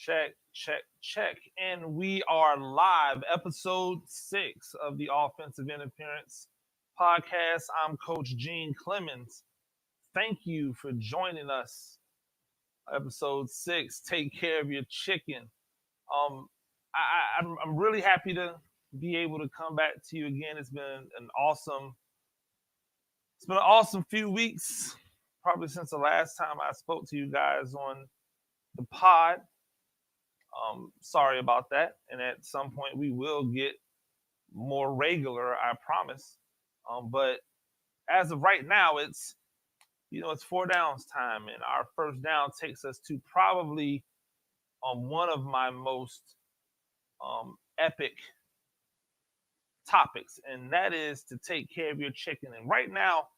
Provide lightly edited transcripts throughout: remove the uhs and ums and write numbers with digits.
Check, check, check. And we are live, episode 6 of the Offensive Interference podcast. I'm Coach Gene Clemens. Thank you for joining us. Episode 6, Take Care of Your Chicken. I'm really happy to be able to come back to you again. It's been an awesome few weeks, probably since the last time I spoke to you guys on the pod. Sorry about that. And at some point we will get more regular, I promise. But as of right now, it's 4 downs time, and our first down takes us to probably one of my most epic topics, and that is to take care of your chicken. And right now,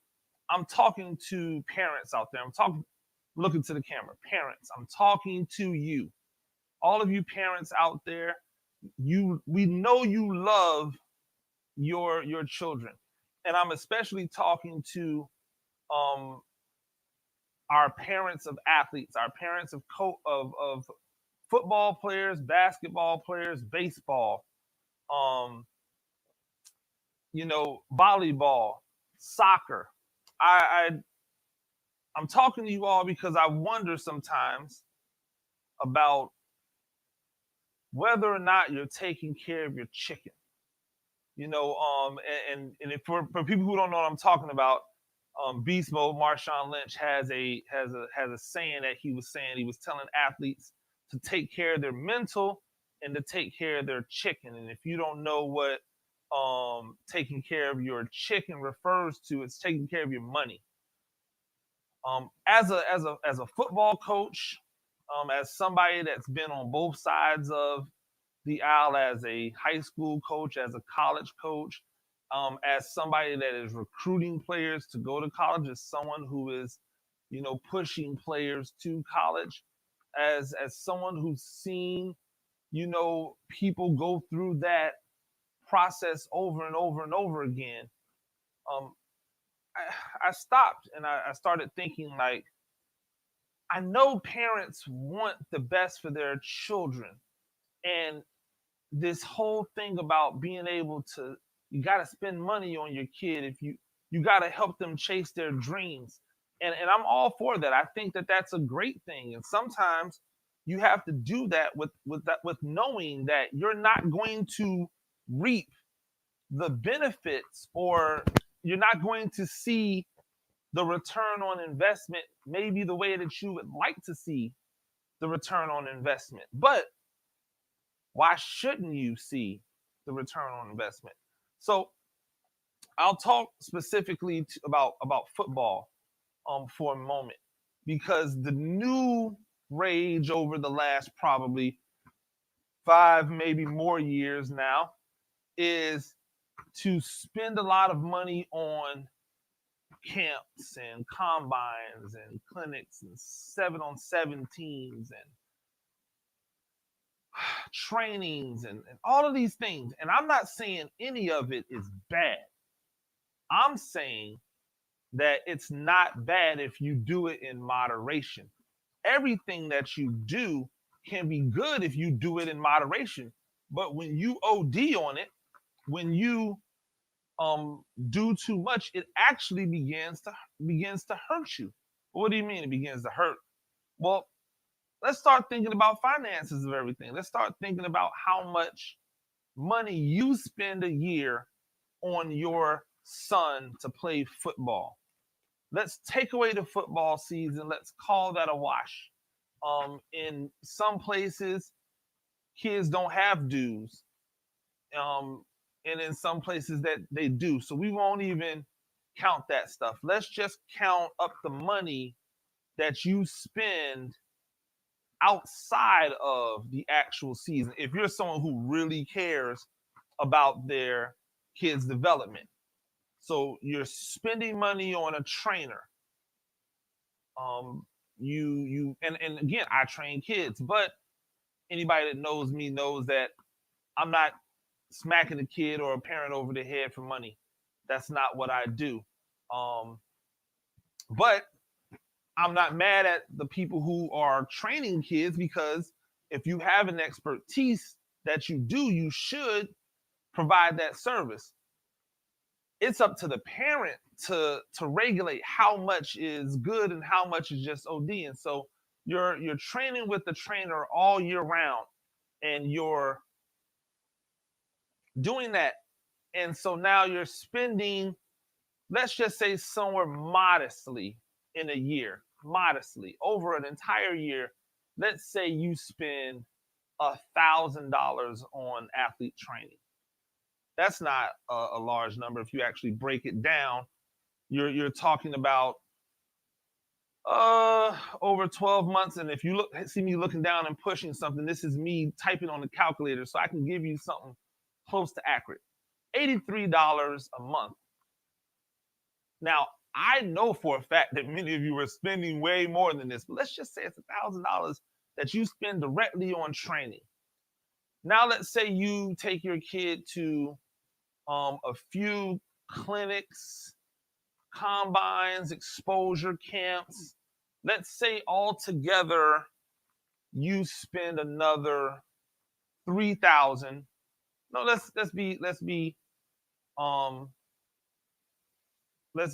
I'm talking to parents out there. Looking to the camera. Parents, I'm talking to you. All of you parents out there, we know you love your children. And I'm especially talking to our parents of athletes, our parents of football players, basketball players, baseball, volleyball, soccer. I'm talking to you all because I wonder sometimes about whether or not you're taking care of your chicken. And if for people who don't know what I'm talking about, Beast Mode Marshawn Lynch has a saying that he was saying. He was telling athletes to take care of their mental and to take care of their chicken. And if you don't know what taking care of your chicken refers to, it's taking care of your money. As a football coach, as somebody that's been on both sides of the aisle, as a high school coach, as a college coach, as somebody that is recruiting players to go to college, as someone who is, pushing players to college, as someone who's seen, people go through that process over and over and over again. I stopped and I started thinking, like, I know parents want the best for their children. And this whole thing about being able to, you got to spend money on your kid. If you got to help them chase their dreams. And I'm all for that. I think that that's a great thing. And sometimes you have to do that with knowing that you're not going to reap the benefits, or you're not going to see the return on investment maybe the way that you would like to see the return on investment. But why shouldn't you see the return on investment? So I'll talk specifically about football for a moment, because the new rage over the last probably 5, maybe more years now, is to spend a lot of money on camps and combines and clinics and 7-on-7 teams and trainings and all of these things. And I'm not saying any of it is bad. I'm saying that it's not bad if you do it in moderation. Everything that you do can be good if you do it in moderation. But when you OD on it, when you do too much, it actually begins to hurt you. What do you mean it begins to hurt? Well, let's start thinking about finances of everything. Let's start thinking about how much money you spend a year on your son to play football. Let's take away the football season. Let's call that a wash. In some places, kids don't have dues. And in some places that they do. So we won't even count that stuff. Let's just count up the money that you spend outside of the actual season, if you're someone who really cares about their kids' development. So you're spending money on a trainer. And again, I train kids, but anybody that knows me knows that I'm not smacking a kid or a parent over the head for money. That's not what I do. But I'm not mad at the people who are training kids, because if you have an expertise that you do, you should provide that service. It's up to the parent to regulate how much is good and how much is just OD. And so you're training with the trainer all year round, and you're doing that. And so now you're spending, let's just say somewhere modestly in a year, modestly over an entire year. Let's say you spend $1,000 on athlete training. That's not a large number. If you actually break it down, you're talking about over 12 months. And if you see me looking down and pushing something, this is me typing on the calculator, so I can give you something close to accurate. $83 a month. Now, I know for a fact that many of you are spending way more than this, but let's just say it's $1,000 that you spend directly on training. Now, let's say you take your kid to a few clinics, combines, exposure camps. Let's say altogether you spend another $3,000. No, let's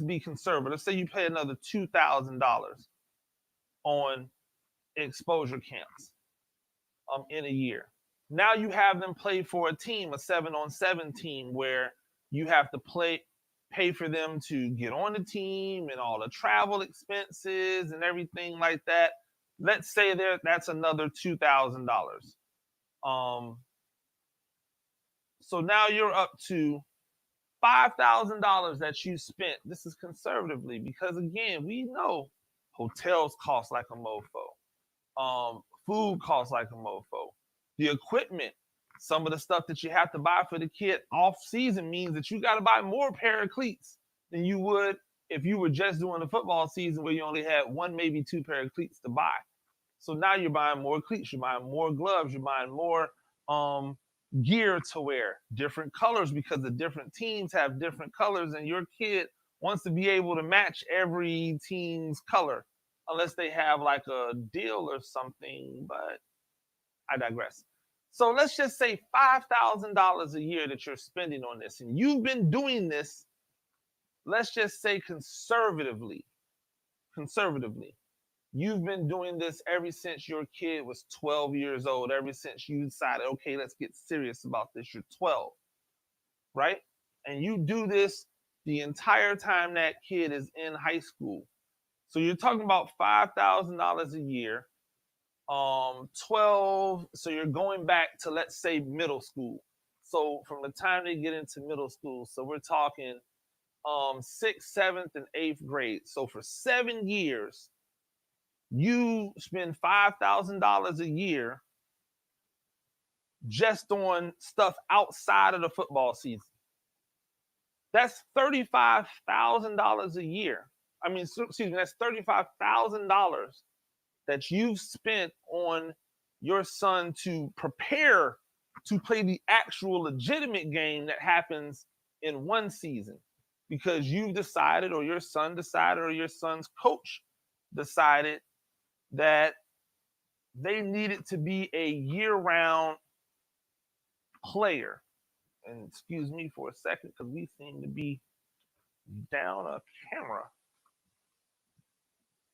be conservative. Let's say you pay another $2,000 on exposure camps in a year. Now you have them play for a team, a 7-on-7 team, where you have to pay for them to get on the team and all the travel expenses and everything like that. Let's say that's another $2,000. So now you're up to $5,000 that you spent. This is conservatively, because again, we know hotels cost like a mofo. Food costs like a mofo. The equipment, some of the stuff that you have to buy for the kid off season means that you got to buy more pair of cleats than you would if you were just doing the football season where you only had one, maybe two pair of cleats to buy. So now you're buying more cleats, you're buying more gloves, you're buying more gear to wear, different colors, because the different teams have different colors, and your kid wants to be able to match every team's color, unless they have like a deal or something, but I digress. So let's just say $5,000 a year that you're spending on this, and you've been doing this, let's just say conservatively, you've been doing this ever since your kid was 12 years old, ever since you decided, okay, let's get serious about this. You're 12, right? And you do this the entire time that kid is in high school. So you're talking about $5,000 a year, 12. So you're going back to, let's say, middle school. So from the time they get into middle school, so we're talking 6th, 7th, and 8th grade. So for 7 years, you spend $5,000 a year just on stuff outside of the football season. That's $35,000 a year. I mean, excuse me, that's $35,000 that you've spent on your son to prepare to play the actual legitimate game that happens in one season, because you've decided, or your son decided, or your son's coach decided that they needed to be a year-round player. And excuse me for a second, because we seem to be down a camera.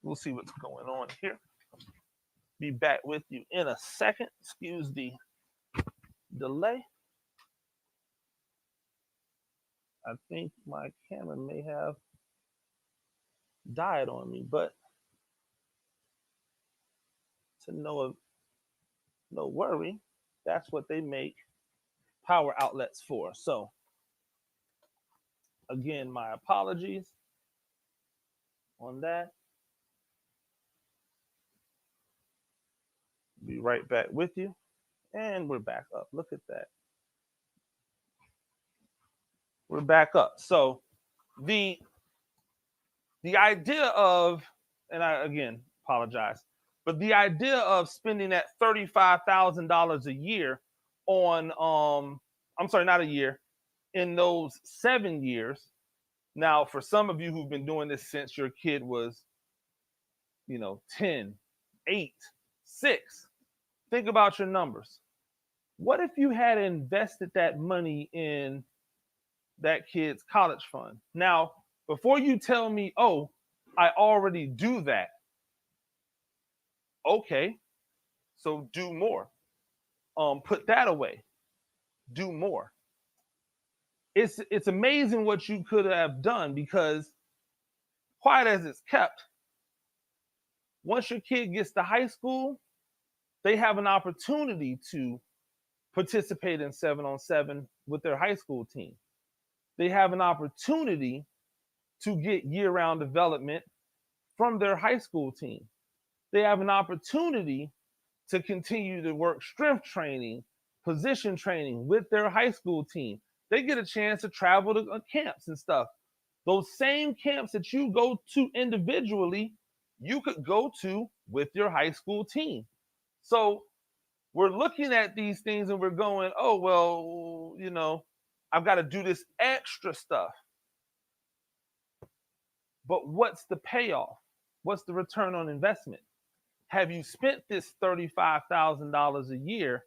We'll see what's going on here. Be back with you in a second. Excuse the delay. I think my camera may have died on me, but to no worry, that's what they make power outlets for. So again, my apologies on that. Be right back with you. And we're back up. Look at that. We're back up. So the idea of, and I again apologize, but the idea of spending that $35,000 a year on I'm sorry, not a year, in those 7 years. Now, for some of you who've been doing this since your kid was, 10, 8, 6, Think about your numbers. What if you had invested that money in that kid's college fund? Now, before you tell me, oh, I already do that. Okay, so do more. Put that away. Do more. It's amazing what you could have done, because quiet as it's kept, once your kid gets to high school, they have an opportunity to participate in 7-on-7 with their high school team. They have an opportunity to get year-round development from their high school team. They have an opportunity to continue to work strength training, position training with their high school team. They get a chance to travel to camps and stuff. Those same camps that you go to individually, you could go to with your high school team. So we're looking at these things and we're going, oh, well, I've got to do this extra stuff. But what's the payoff? What's the return on investment? Have you spent this $35,000 a year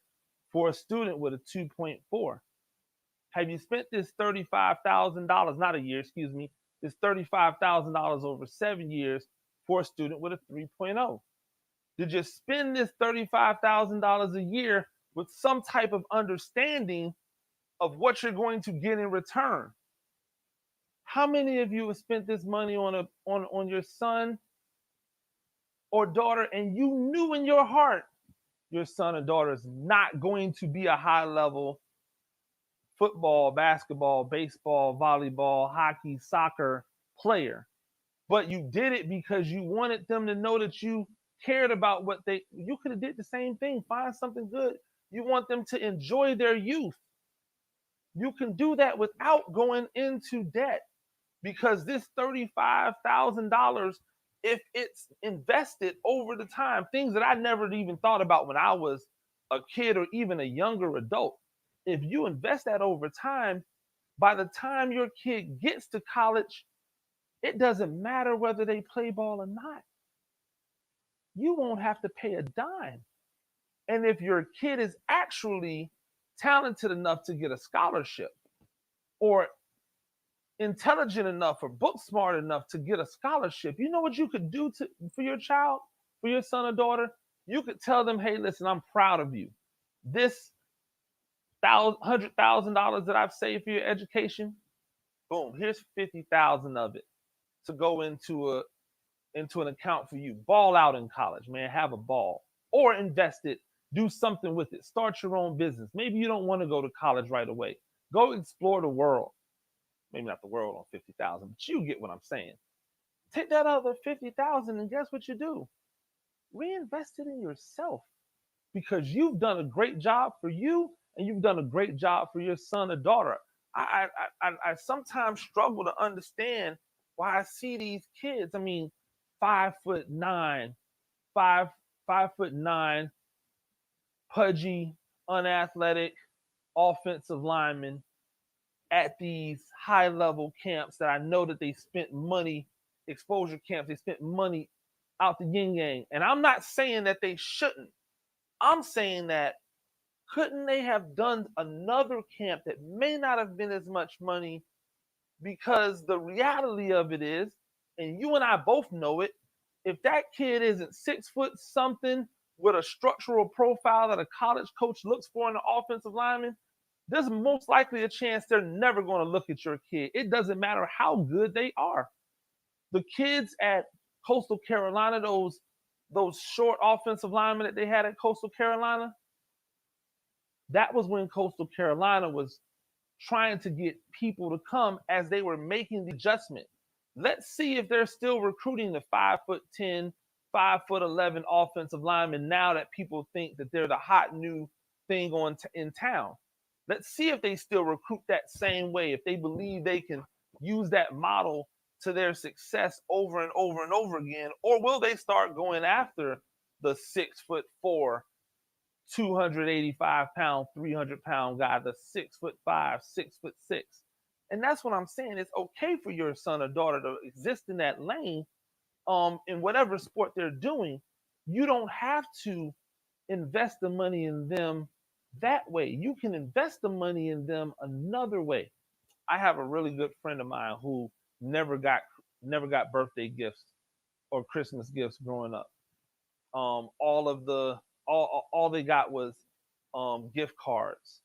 for a student with a 2.4? Have you spent this $35,000, not a year, excuse me, this $35,000 over 7 years for a student with a 3.0? Did you spend this $35,000 a year with some type of understanding of what you're going to get in return? How many of you have spent this money on your son or daughter, and you knew in your heart your son or daughter is not going to be a high-level football, basketball, baseball, volleyball, hockey, soccer player, but you did it because you wanted them to know that you cared about you could have did the same thing. Find something good. You want them to enjoy their youth. You can do that without going into debt, because this $35,000, if it's invested over the time, things that I never even thought about when I was a kid or even a younger adult, if you invest that over time, by the time your kid gets to college, it doesn't matter whether they play ball or not. You won't have to pay a dime. And if your kid is actually talented enough to get a scholarship, or intelligent enough or book smart enough to get a scholarship, you know what you could do for your child, for your son or daughter? You could tell them, hey, listen, I'm proud of you. This $100,000 that I've saved for your education, boom, here's 50,000 of it to go into an account for you. Ball out in college, man. Have a ball. Or invest it. Do something with it. Start your own business. Maybe you don't want to go to college right away. Go explore the world. Maybe not the world on 50,000, but you get what I'm saying. Take that other 50,000 and guess what you do? Reinvest it in yourself, because you've done a great job for you and you've done a great job for your son or daughter. I sometimes struggle to understand why I see these kids. I mean, 5'9", 5'9", pudgy, unathletic offensive linemen at these high-level camps that I know that they spent money, exposure camps, they spent money out the yin-yang. And I'm not saying that they shouldn't. I'm saying that couldn't they have done another camp that may not have been as much money? Because the reality of it is, and you and I both know it, if that kid isn't 6 foot something with a structural profile that a college coach looks for in an offensive lineman, there's most likely a chance they're never going to look at your kid. It doesn't matter how good they are. The kids at Coastal Carolina, those short offensive linemen that they had at Coastal Carolina, that was when Coastal Carolina was trying to get people to come as they were making the adjustment. Let's see if they're still recruiting the 5'10", 5'11" offensive linemen now that people think that they're the hot new thing in town. Let's see if they still recruit that same way, if they believe they can use that model to their success over and over and over again, or will they start going after the 6'4", 285-pound, 300-pound guy, the 6'5", 6'6"? And that's what I'm saying. It's okay for your son or daughter to exist in that lane, in whatever sport they're doing. You don't have to invest the money in them that way. You can invest the money in them another way. I have a really good friend of mine who never got never got birthday gifts or Christmas gifts growing up. All of the all they got was gift cards,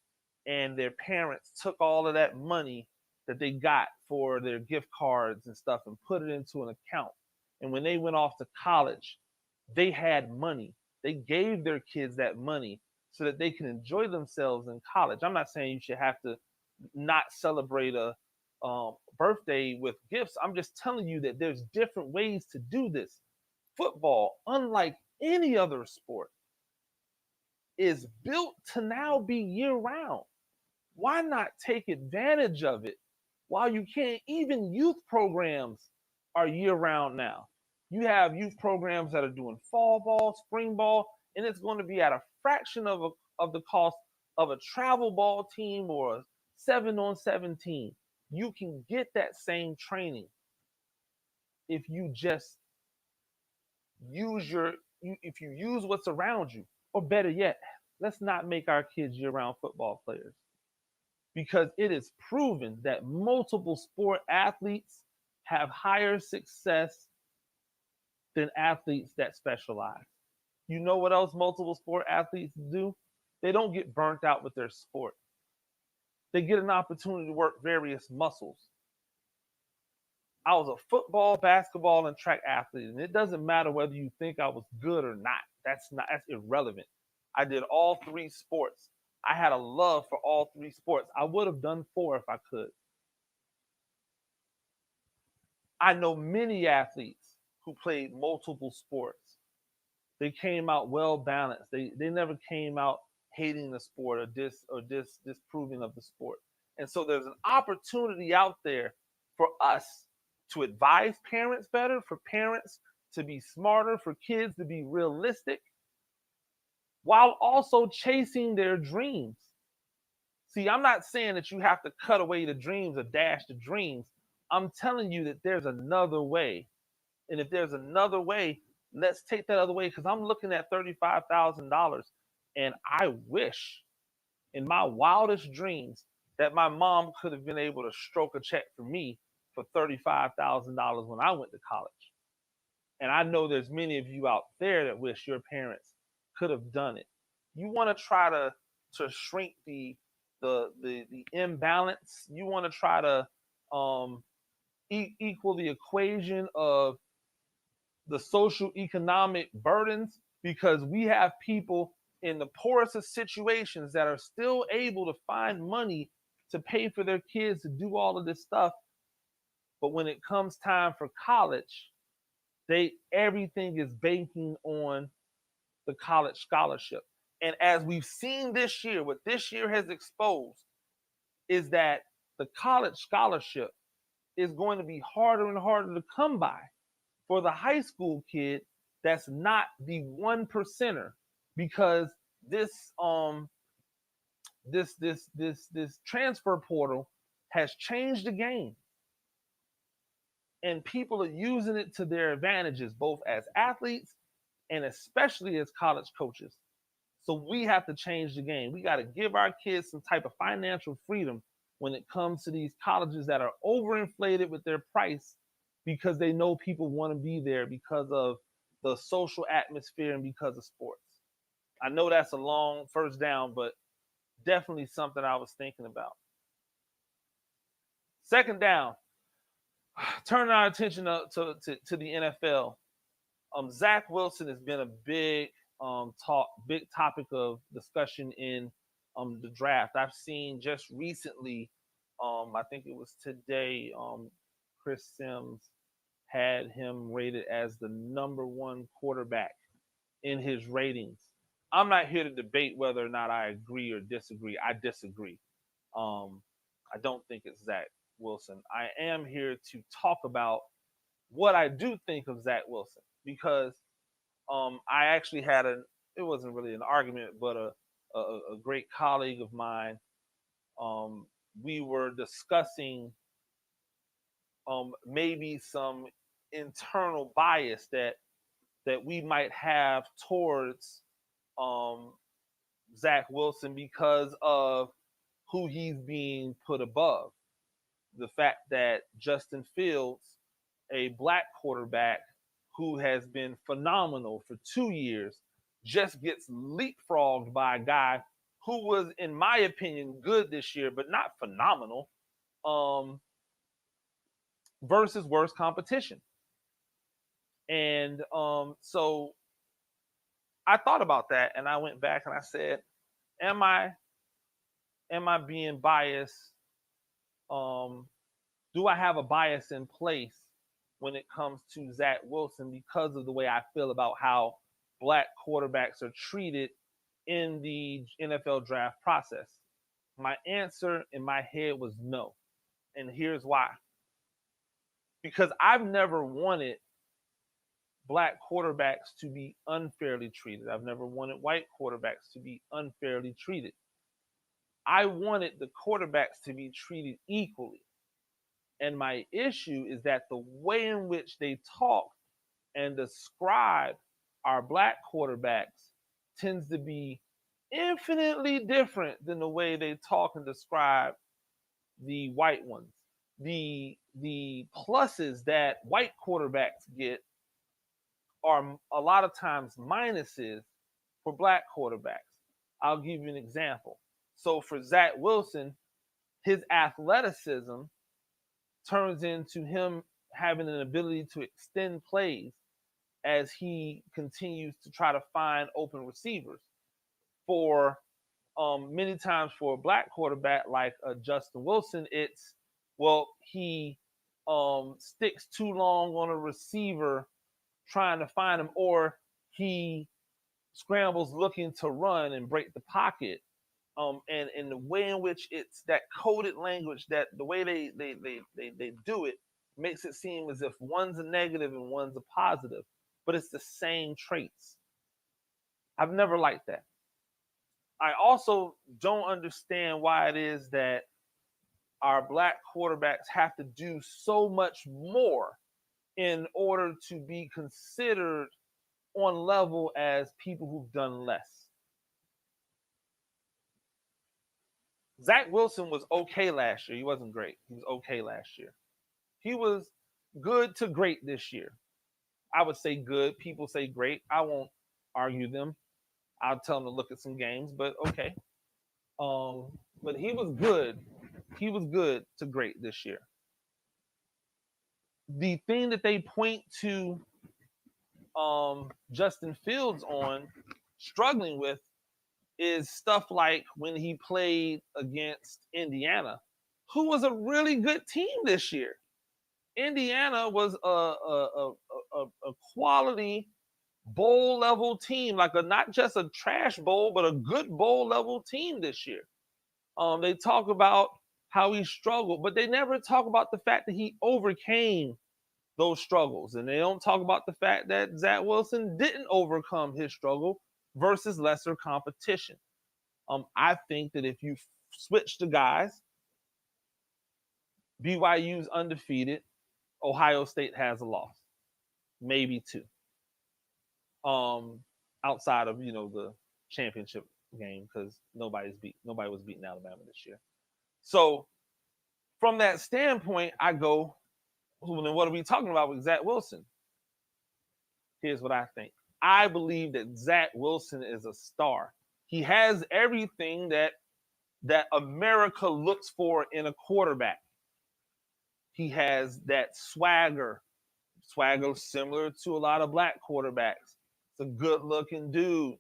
and their parents took all of that money that they got for their gift cards and stuff and put it into an account. And when they went off to college, they had money. They gave their kids that money so that they can enjoy themselves in college. I'm not saying you should have to not celebrate a birthday with gifts. I'm just telling you that there's different ways to do this. Football, unlike any other sport, is built to now be year round. Why not take advantage of it while you can? Even youth programs are year round now. You have youth programs that are doing fall ball, spring ball, and it's going to be at a fraction of the cost of a travel ball team or a 7-on-7 team. You can get that same training if you just use your if you use what's around you. Or better yet, let's not make our kids year-round football players, because it is proven that multiple sport athletes have higher success than athletes that specialize. You know what else multiple sport athletes do? They don't get burnt out with their sport. They get an opportunity to work various muscles. I was a football, basketball, and track athlete, and it doesn't matter whether you think I was good or not. That's irrelevant. I did all three sports. I had a love for all three sports. I would have done four if I could. I know many athletes who played multiple sports. They came out well balanced. They never came out hating the sport or disproving of the sport. And so there's an opportunity out there for us to advise parents better, for parents to be smarter, for kids to be realistic, while also chasing their dreams. See, I'm not saying that you have to cut away the dreams or dash the dreams. I'm telling you that there's another way. And if there's another way, let's take that other way, because I'm looking at $35,000. And I wish in my wildest dreams that my mom could have been able to stroke a check for me for $35,000 when I went to college. And I know there's many of you out there that wish your parents could have done it. You want to try to shrink the imbalance. You want to try to equal the equation of the social economic burdens, because we have people in the poorest of situations that are still able to find money to pay for their kids to do all of this stuff. But when it comes time for college, everything is banking on the college scholarship. And as we've seen this year, what this year has exposed is that the college scholarship is going to be harder and harder to come by for the high school kid that's not the one percenter, because this transfer portal has changed the game, and people are using it to their advantages, both as athletes and especially as college coaches. So we have to change the game. We got to give our kids some type of financial freedom when it comes to these colleges that are overinflated with their price, because they know people want to be there because of the social atmosphere and because of sports. I know that's a long first down, but definitely something I was thinking about. Second down, turning our attention to the NFL. Zack Wilson has been a big topic of discussion in the draft. I've seen just recently, I think it was today, Chris Sims had him rated as the number one quarterback in his ratings. I'm not here to debate whether or not I agree or disagree. I disagree. I don't think it's Zack Wilson. I am here to talk about what I do think of Zack Wilson, because I actually had it wasn't really an argument, but a great colleague of mine, we were discussing maybe some internal bias that we might have towards um, Zack Wilson because of who he's being put above. The fact that Justin Fields, a black quarterback who has been phenomenal for 2 years, just gets leapfrogged by a guy who was, in my opinion, good this year, but not phenomenal, versus worse competition. And so I thought about that, and I went back and I said, "Am I being biased? Do I have a bias in place when it comes to Zach Wilson because of the way I feel about how black quarterbacks are treated in the NFL draft process?" My answer in my head was no. And here's why. Because I've never wanted black quarterbacks to be unfairly treated. I've never wanted white quarterbacks to be unfairly treated. I wanted the quarterbacks to be treated equally. And my issue is that the way in which they talk and describe our black quarterbacks tends to be infinitely different than the way they talk and describe the white ones. The pluses that white quarterbacks get are a lot of times minuses for black quarterbacks. I'll give you an example. So for Zach Wilson, his athleticism turns into him having an ability to extend plays as he continues to try to find open receivers. For many times for a black quarterback like Justin Wilson, it's, well, he sticks too long on a receiver trying to find him, or he scrambles looking to run and break the pocket. And the way in which it's that coded language, that the way they do it makes it seem as if one's a negative and one's a positive, but it's the same traits. I've never liked that. I also don't understand why it is that our black quarterbacks have to do so much more in order to be considered on level as people who've done less. Zach Wilson was okay last year. He wasn't great. He was okay last year. He was good to great this year. I would say good. People say great. I won't argue them. I'll tell them to look at some games, but okay. But he was good. He was good to great this year. The thing that they point to Justin Fields on struggling with is stuff like when he played against Indiana, who was a really good team this year. Indiana was a quality bowl level team, like a not just a trash bowl, but a good bowl level team this year. They talk about how he struggled, but they never talk about the fact that he overcame those struggles. And they don't talk about the fact that Zach Wilson didn't overcome his struggle versus lesser competition. I think that if you switch the guys, BYU's undefeated, Ohio State has a loss, maybe two. Outside of the championship game, because nobody was beating Alabama this year. So from that standpoint, I go, well, then what are we talking about with Zach Wilson? Here's what I think. I believe that Zach Wilson is a star. He has everything that America looks for in a quarterback. He has that swagger similar to a lot of black quarterbacks. It's a good-looking dude.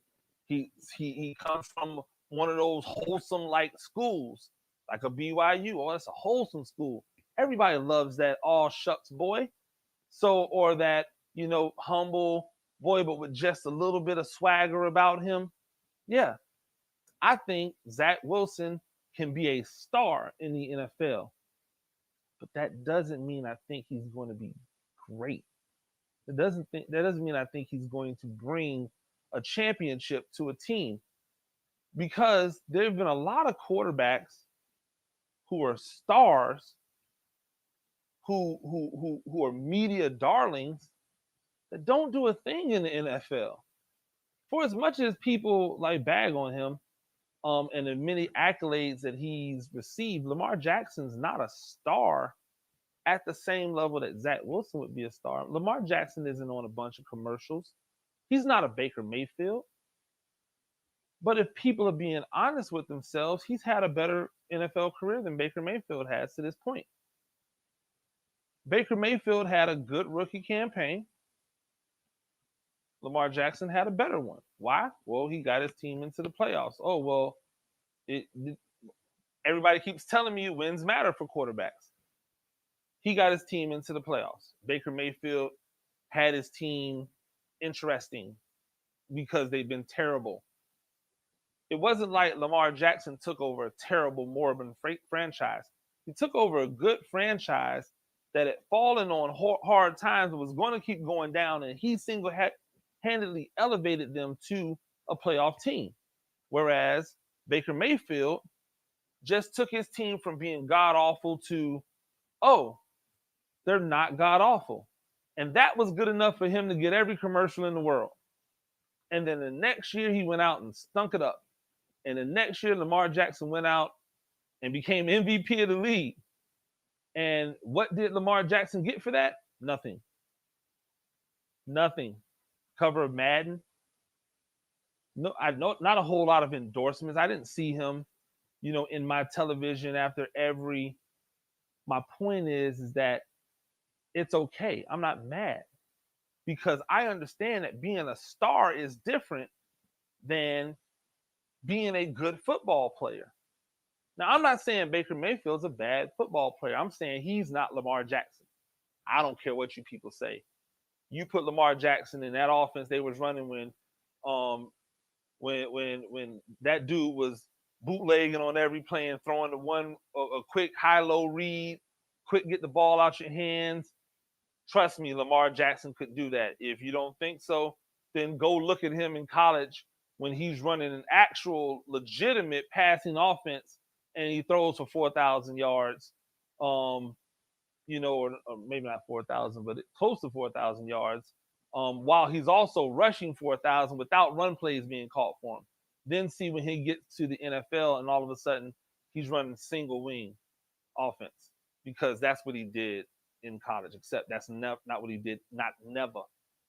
He comes from one of those wholesome like schools, like a BYU. Oh, that's a wholesome school. Everybody loves that all shucks boy. So, or that, humble boy, but with just a little bit of swagger about him. Yeah. I think Zach Wilson can be a star in the NFL. But that doesn't mean I think he's going to be great. That doesn't mean I think he's going to bring a championship to a team, because there have been a lot of quarterbacks who are stars, who are media darlings, that don't do a thing in the NFL. for as much as people like bag on him, and the many accolades that he's received, Lamar Jackson's not a star at the same level that Zach Wilson would be a star. Lamar Jackson isn't on a bunch of commercials. He's not a Baker Mayfield. But if people are being honest with themselves, he's had a better NFL career than Baker Mayfield has to this point. Baker Mayfield had a good rookie campaign. Lamar Jackson had a better one. Why? Well, he got his team into the playoffs. Oh, well, everybody keeps telling me wins matter for quarterbacks. He got his team into the playoffs. Baker Mayfield had his team interesting because they've been terrible. It wasn't like Lamar Jackson took over a terrible, moribund franchise. He took over a good franchise that had fallen on hard times and was going to keep going down, and he single-handedly elevated them to a playoff team. Whereas Baker Mayfield just took his team from being god-awful to, oh, they're not god-awful. And that was good enough for him to get every commercial in the world. And then the next year, he went out and stunk it up. And the next year, Lamar Jackson went out and became MVP of the league. And what did Lamar Jackson get for that? Nothing. Nothing. Cover of Madden. No, not a whole lot of endorsements. I didn't see him, in my television after every. My point is that it's okay. I'm not mad because I understand that being a star is different than being a good football player. Now, I'm not saying Baker Mayfield's a bad football player. I'm saying he's not Lamar Jackson. I don't care what you people say. You put Lamar Jackson in that offense they was running when that dude was bootlegging on every play and throwing a quick high-low read, quick get the ball out your hands. Trust me, Lamar Jackson could do that. If you don't think so, then go look at him in college when he's running an actual legitimate passing offense and he throws for 4,000 yards, or maybe not 4,000, but close to 4,000 yards, while he's also rushing 4,000 without run plays being caught for him. Then see when he gets to the NFL and all of a sudden he's running single wing offense because that's what he did in college, except that's not what he did. Not never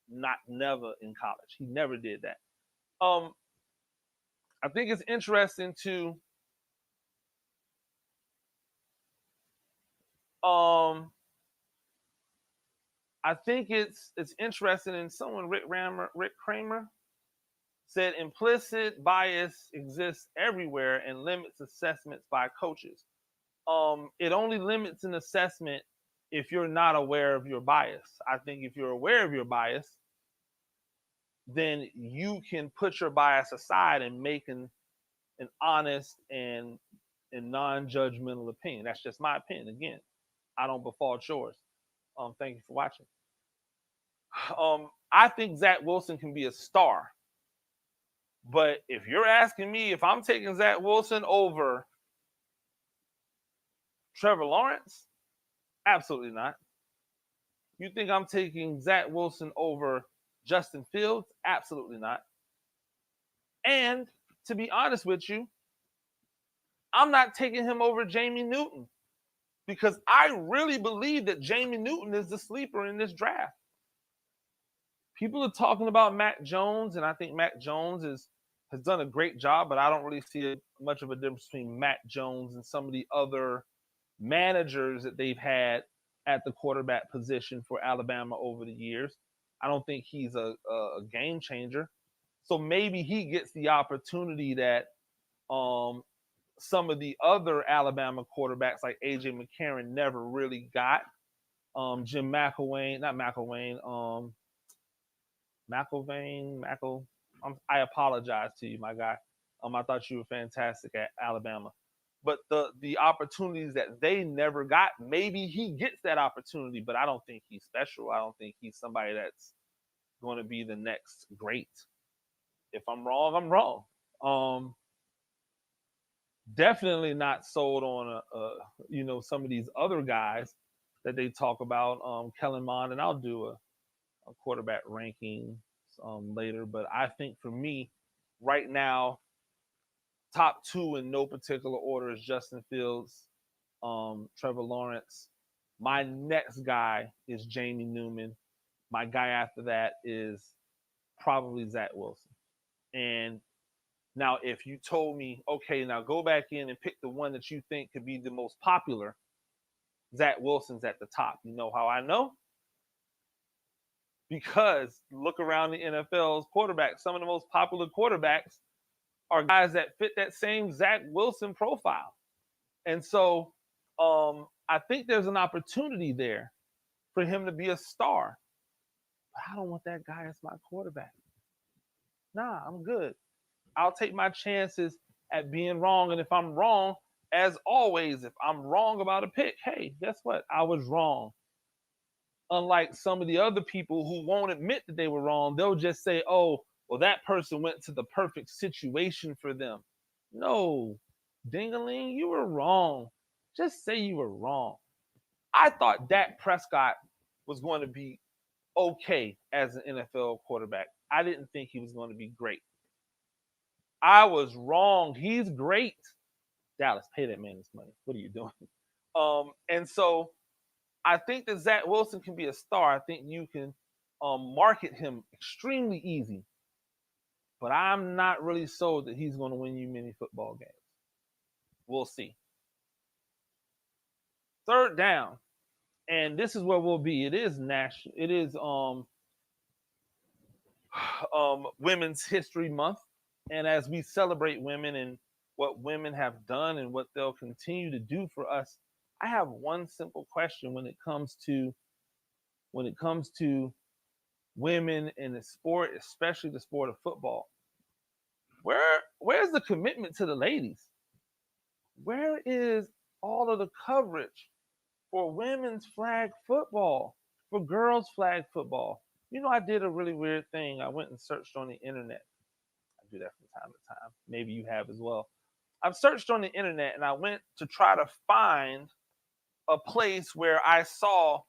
in college. He never did that. I think it's interesting to I think it's interesting, and someone Rick Kramer said implicit bias exists everywhere and limits assessments by coaches. It only limits an assessment if you're not aware of your bias. I think if you're aware of your bias, then you can put your bias aside and make an honest and non-judgmental opinion. That's just my opinion. Again, I don't befault yours. Thank you for watching. I think Zach Wilson can be a star. But if you're asking me if I'm taking Zach Wilson over Trevor Lawrence, absolutely not. You think I'm taking Zach Wilson over Justin Fields? Absolutely not. And to be honest with you, I'm not taking him over Jamie Newton because I really believe that Jamie Newton is the sleeper in this draft. People are talking about Mac Jones, and I think Mac Jones has done a great job, but I don't really see much of a difference between Mac Jones and some of the other managers that they've had at the quarterback position for Alabama over the years. I don't think he's a game changer. So maybe he gets the opportunity that some of the other Alabama quarterbacks like A.J. McCarron never really got. Jim McElwain, not McElwain, I apologize to you, my guy. I thought you were fantastic at Alabama. But the opportunities that they never got, maybe he gets that opportunity, but I don't think he's special. I don't think he's somebody that's going to be the next great. If I'm wrong, I'm wrong. Definitely not sold on some of these other guys that they talk about. Kellen Mond, and I'll do a quarterback ranking later. But I think for me, right now, top two in no particular order is Justin Fields, Trevor Lawrence. My next guy is Jamie Newman. My guy after that is probably Zack Wilson. And now, if you told me, okay, now go back in and pick the one that you think could be the most popular, Zack Wilson's at the top. You know how I know? Because look around the NFL's quarterbacks. Some of the most popular quarterbacks are guys that fit that same Zack Wilson profile. And so I think there's an opportunity there for him to be a star. But I don't want that guy as my quarterback. Nah, I'm good. I'll take my chances at being wrong. And if I'm wrong, as always, if I'm wrong about a pick, hey, guess what? I was wrong. Unlike some of the other people who won't admit that they were wrong, they'll just say, oh, well, that person went to the perfect situation for them. No, ding-a-ling, you were wrong. Just say you were wrong. I thought Dak Prescott was going to be okay as an NFL quarterback. I didn't think he was going to be great. I was wrong. He's great. Dallas, pay that man this money. What are you doing? And so I think that Zack Wilson can be a star. I think you can market him extremely easy. But I'm not really sold that he's going to win you many football games. We'll see. Third down. And this is where we'll be. It is national. It is Women's History Month. And as we celebrate women and what women have done and what they'll continue to do for us, I have one simple question when it comes to women in the sport, especially the sport of football. Where's the commitment to the ladies? Where is all of the coverage for women's flag football, for girls flag football? You know, I did a really weird thing. I went and searched on the internet. I do that from time to time. Maybe you have as well. I've searched on the internet and I went to try to find a place where I saw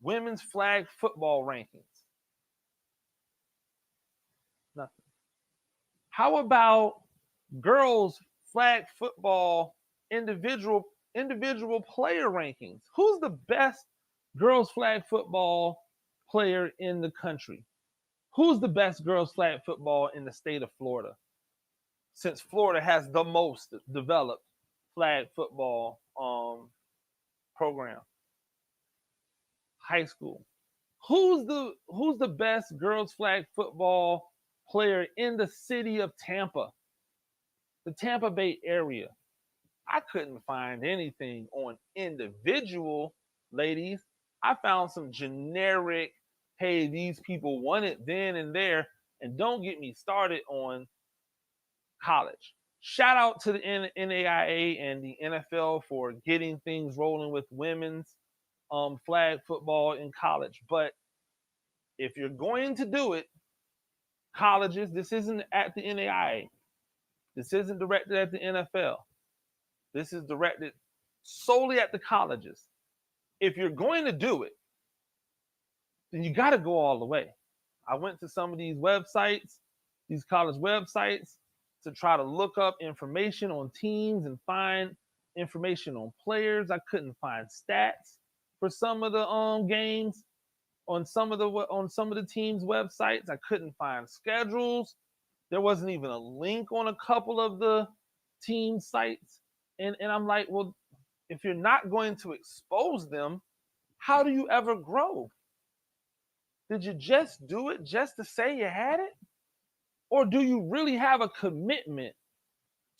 women's flag football rankings. Nothing. How about girls flag football individual player rankings? Who's the best girls flag football player in the country? Who's the best girls flag football in the state of Florida? Since Florida has the most developed flag football program. High school. Who's the best girls flag football player in the city of Tampa? The Tampa Bay area. I couldn't find anything on individual ladies. I found some generic, hey, these people won it then and there. And don't get me started on college. Shout out to the NAIA and the NFL for getting things rolling with women's flag football in college. But if you're going to do it, colleges, this isn't at the NAIA. This isn't directed at the NFL. This is directed solely at the colleges. If you're going to do it, then you got to go all the way. I went to some of these websites, these college websites, to try to look up information on teams and find information on players. I couldn't find stats for some of the games on some of the teams' websites. I couldn't find schedules. There wasn't even a link on a couple of the team sites. And I'm like, well, if you're not going to expose them, how do you ever grow? Did you just do it just to say you had it? Or do you really have a commitment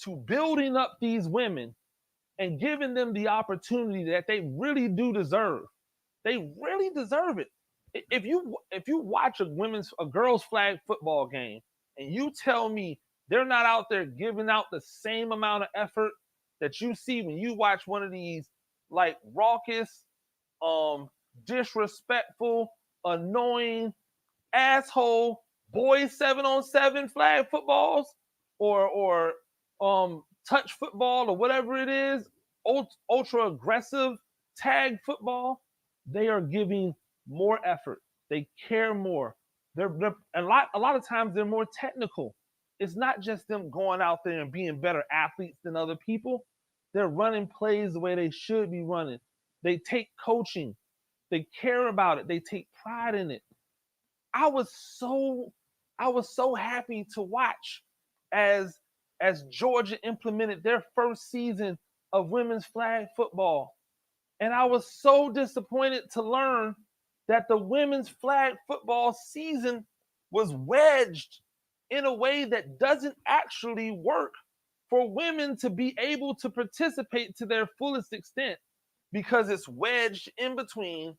to building up these women and giving them the opportunity that they really do deserve? They really deserve it. If you watch a girls flag football game and you tell me they're not out there giving out the same amount of effort that you see when you watch one of these like raucous, disrespectful, annoying, asshole boys 7-on-7 flag footballs or touch football or whatever it is, ultra aggressive tag football, they are giving more effort. They care more. They're a lot of times they're more technical. It's not just them going out there and being better athletes than other people. They're running plays the way they should be running. They take coaching. They care about it. They take pride in it. I was so I was so happy to watch as Georgia implemented their first season of women's flag football. And I was so disappointed to learn that the women's flag football season was wedged in a way that doesn't actually work for women to be able to participate to their fullest extent because it's wedged in between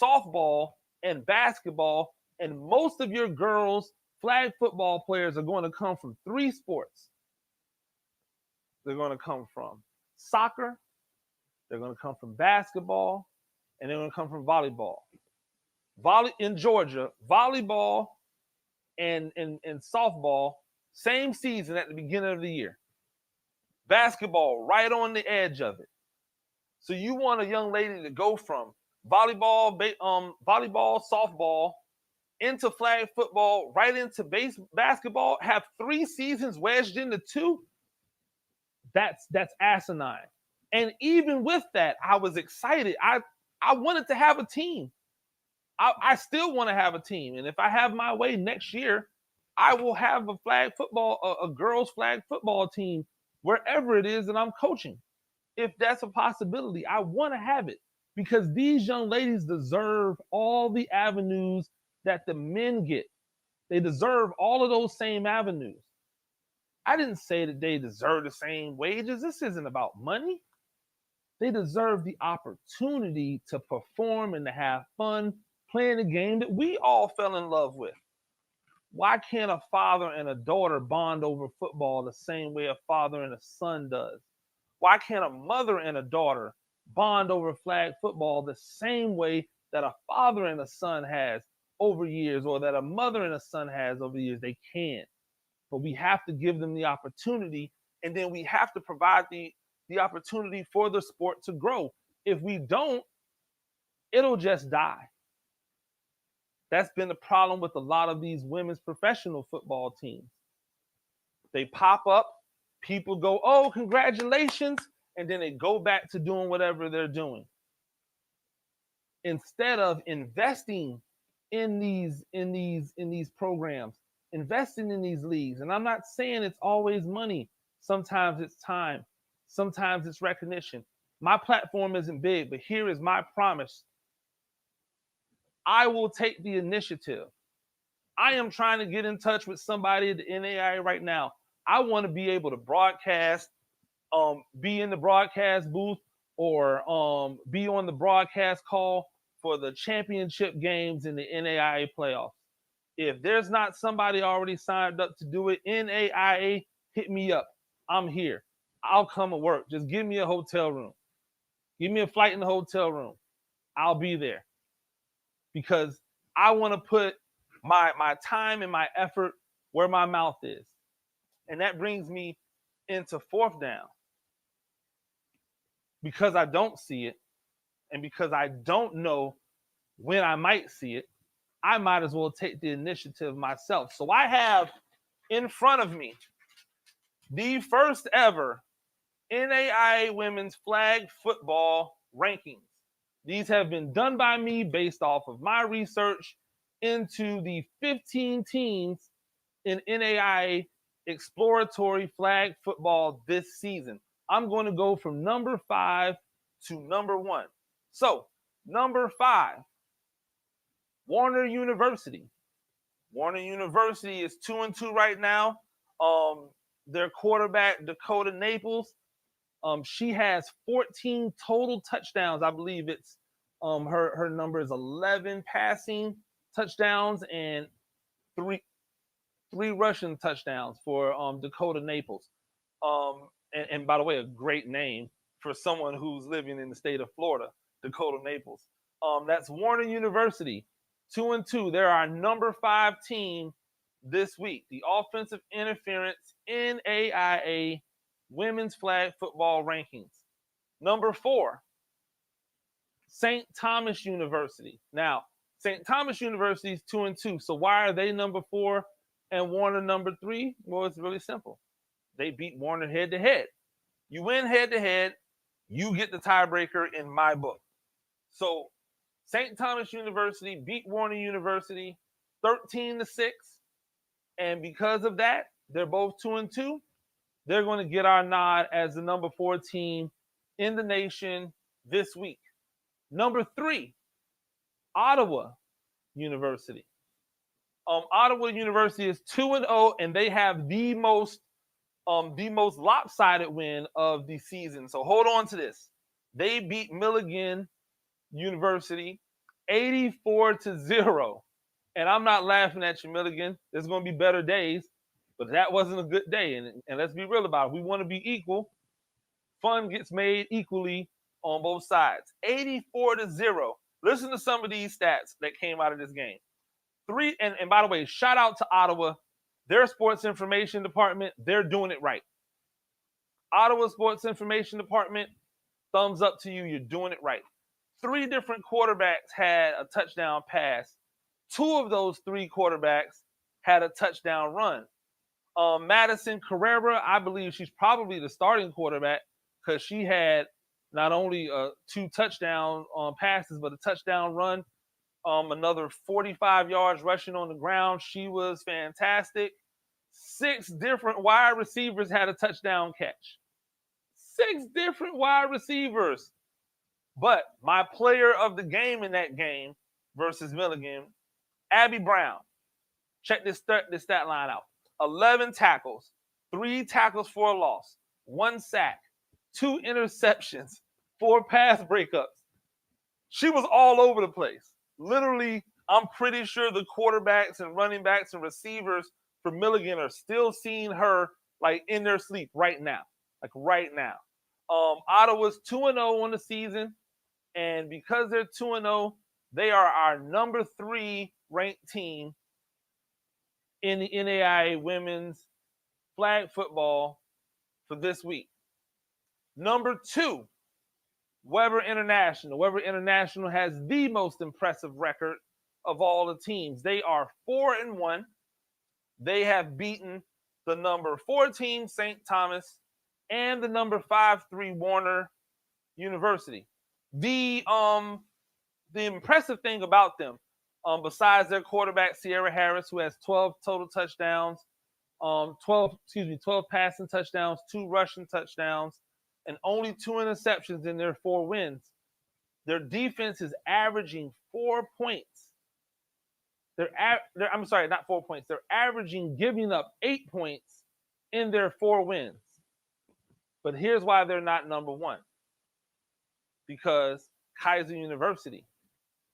softball and basketball. And most of your girls, flag football players, are going to come from three sports. They're going to come from soccer, they're going to come from basketball, and they're going to come from volleyball. In Georgia, volleyball and softball, same season at the beginning of the year. Basketball right on the edge of it. So you want a young lady to go from volleyball, softball, into flag football, right into basketball, have 3 seasons wedged into 2? That's asinine. And even with that, I was excited. I wanted to have a team. I still want to have a team. And if I have my way next year, I will have a girls flag football team wherever it is that I'm coaching. If that's a possibility, I want to have it because these young ladies deserve all the avenues that the men get. They deserve all of those same avenues. I didn't say that they deserve the same wages. This isn't about money. They deserve the opportunity to perform and to have fun playing the game that we all fell in love with. Why can't a father and a daughter bond over football the same way a father and a son does? Why can't a mother and a daughter bond over flag football the same way that a father and a son has over years, or that a mother and a son has over years? They can. But we have to give them the opportunity, and then we have to provide the opportunity for the sport to grow. If we don't, it'll just die. That's been the problem with a lot of these women's professional football teams. They pop up, people go, "Oh, congratulations," and then they go back to doing whatever they're doing. Instead of investing in these programs, investing in these leagues. And I'm not saying it's always money. Sometimes it's time. Sometimes it's recognition. My platform isn't big, but here is my promise. I will take the initiative. I am trying to get in touch with somebody at the NAIA right now. I want to be able to broadcast, be in the broadcast booth, or be on the broadcast call for the championship games in the NAIA playoffs. If there's not somebody already signed up to do it, NAIA, hit me up. I'm here. I'll come and work. Just give me a hotel room. Give me a flight in the hotel room. I'll be there. Because I want to put my time and my effort where my mouth is. And that brings me into 4th down. Because I don't see it, and because I don't know when I might see it, I might as well take the initiative myself. So I have in front of me the first ever NAIA women's flag football rankings. These have been done by me based off of my research into the 15 teams in NAIA exploratory flag football this season. I'm going to go from number 5 to number 1. So, number 5, Warner University. Warner University is 2-2 right now. Their quarterback, Dakota Naples, she has 14 total touchdowns. I believe it's her number is 11 passing touchdowns and three rushing touchdowns for Dakota Naples. And by the way, a great name for someone who's living in the state of Florida, Dakota Naples. That's Warner University, 2-2. They're our number 5 team this week. The Offensive Interference NAIA Women's Flag Football Rankings. Number 4, St. Thomas University. Now, St. Thomas University is 2-2. So why are they number 4 and Warner number 3? Well, it's really simple. They beat Warner head to head. You win head to head, you get the tiebreaker in my book. So St. Thomas University beat Warner University 13-6. And because of that, they're both 2-2. They're going to get our nod as the number 4 team in the nation this week. Number 3, Ottawa University. Ottawa University is 2-0, and they have the most lopsided win of the season. So hold on to this. They beat Milligan University 84-0. And I'm not laughing at you, Milligan. There's going to be better days, but that wasn't a good day. And let's be real about it. We want to be equal. Fun gets made equally on both sides. 84-0. Listen to some of these stats that came out of this game. And by the way, shout out to Ottawa. Their sports information department, they're doing it right. Ottawa Sports Information Department, thumbs up to you. You're doing it right. 3 different quarterbacks had a touchdown pass. 2 of those 3 quarterbacks had a touchdown run. Madison Carrera, I believe she's probably the starting quarterback because she had not only 2 touchdown passes, but a touchdown run. Another 45 yards rushing on the ground. She was fantastic. 6 different wide receivers had a touchdown catch. 6 different wide receivers. But my player of the game in that game versus Milligan, Abby Brown. Check this stat line out. 11 tackles, 3 tackles for a loss, 1 sack, 2 interceptions, 4 pass breakups. She was all over the place. Literally, I'm pretty sure the quarterbacks and running backs and receivers for Milligan are still seeing her like in their sleep right now. Like right now. Ottawa's 2-0 on the season. And because they're 2-0, they are our number 3 ranked team in the NAIA women's flag football for this week. Number 2, Weber International. Weber International has the most impressive record of all the teams. They are 4-1. They have beaten the number 4 team, St. Thomas, and the number 5-3 Warner University. The impressive thing about them, besides their quarterback, Sierra Harris, who has 12 total touchdowns, 12 passing touchdowns, 2 rushing touchdowns, and only 2 interceptions in their 4 wins. Their defense is averaging 4 points. I'm sorry, not 4 points. They're averaging giving up 8 points in their 4 wins. But here's why they're not number 1. Because Kaiser University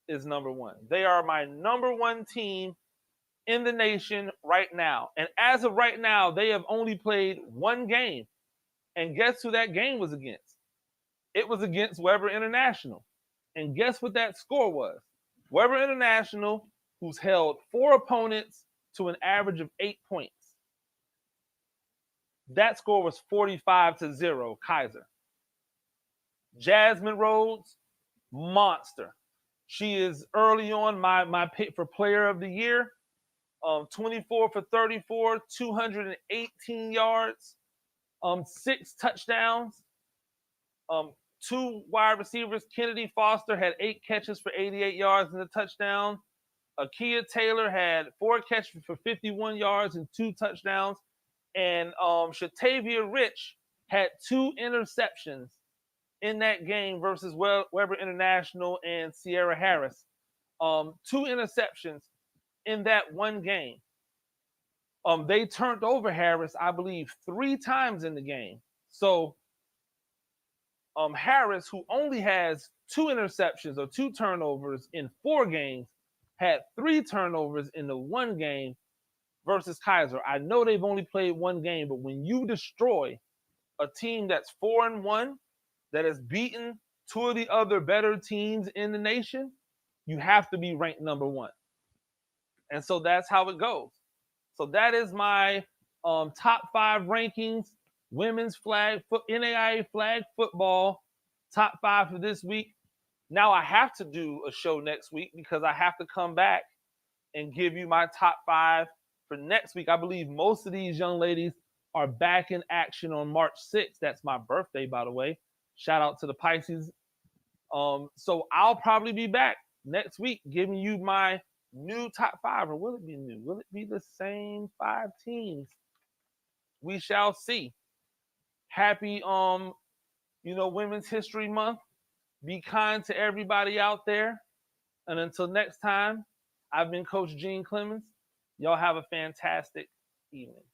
is number 1. They are my number 1 team in the nation right now. And as of right now, they have only played 1 game. And guess who that game was against? It was against Weber International. And guess what that score was? Weber International, who's held 4 opponents to an average of 8 points. That score was 45-0, Kaiser. Jasmine Rhodes, monster. She is early on my pick for player of the year. 24 for 34, 218 yards, 6 touchdowns. 2 wide receivers. Kennedy Foster had 8 catches for 88 yards and a touchdown. Akia Taylor had 4 catches for 51 yards and 2 touchdowns. And Shatavia Rich had 2 interceptions in that game versus Weber International and Sierra Harris. 2 interceptions in that 1 game. They turned over Harris, I believe, 3 times in the game. So Harris, who only has 2 interceptions or 2 turnovers in 4 games, had 3 turnovers in the 1 game versus Kaiser. I know they've only played 1 game, but when you destroy a team that's 4-1, that has beaten 2 of the other better teams in the nation, you have to be ranked number 1. And so that's how it goes. So that is my top 5 rankings, women's NAIA flag football, top 5 for this week. Now I have to do a show next week because I have to come back and give you my top 5 for next week. I believe most of these young ladies are back in action on March 6th. That's my birthday, by the way. Shout out to the Pisces. So I'll probably be back next week giving you my new top 5. Or will it be new? Will it be the same 5 teams? We shall see. Happy Women's History Month. Be kind to everybody out there. And until next time, I've been Coach Gene Clemens. Y'all have a fantastic evening.